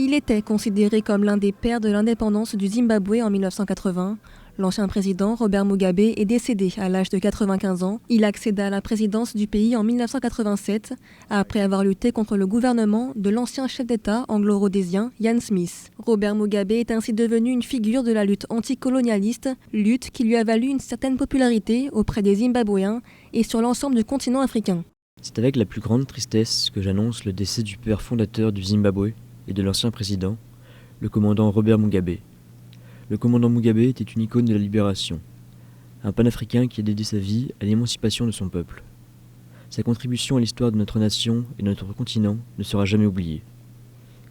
Il était considéré comme l'un des pères de l'indépendance du Zimbabwe en 1980. L'ancien président Robert Mugabe est décédé à l'âge de 95 ans. Il accéda à la présidence du pays en 1987, après avoir lutté contre le gouvernement de l'ancien chef d'État anglo-rhodésien Ian Smith. Robert Mugabe est ainsi devenu une figure de la lutte anticolonialiste, lutte qui lui a valu une certaine popularité auprès des Zimbabwéens et sur l'ensemble du continent africain. C'est avec la plus grande tristesse que j'annonce le décès du père fondateur du Zimbabwe et de l'ancien président, le commandant Robert Mugabe. Le commandant Mugabe était une icône de la libération, un panafricain qui a dédié sa vie à l'émancipation de son peuple. Sa contribution à l'histoire de notre nation et de notre continent ne sera jamais oubliée.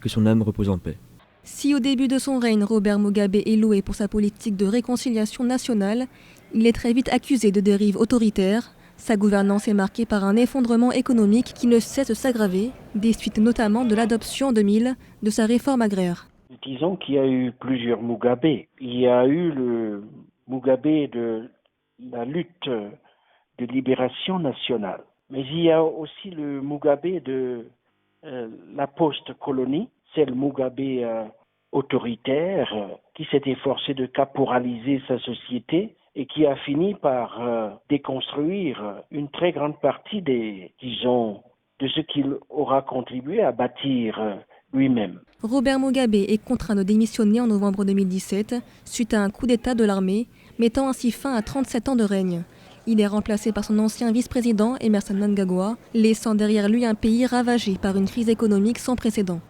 Que son âme repose en paix. Si au début de son règne, Robert Mugabe est loué pour sa politique de réconciliation nationale, il est très vite accusé de dérives autoritaires. Sa gouvernance est marquée par un effondrement économique qui ne cesse de s'aggraver, des suites notamment de l'adoption en 2000 de sa réforme agraire. Disons qu'il y a eu plusieurs Mugabe. Il y a eu le Mugabe de la lutte de libération nationale. Mais il y a aussi le Mugabe de la post-colonie. C'est le Mugabe autoritaire qui s'est efforcé de caporaliser sa société et qui a fini par déconstruire une très grande partie de ce qu'il aura contribué à bâtir lui-même. Robert Mugabe est contraint de démissionner en novembre 2017 suite à un coup d'État de l'armée, mettant ainsi fin à 37 ans de règne. Il est remplacé par son ancien vice-président Emmerson Mnangagwa, laissant derrière lui un pays ravagé par une crise économique sans précédent.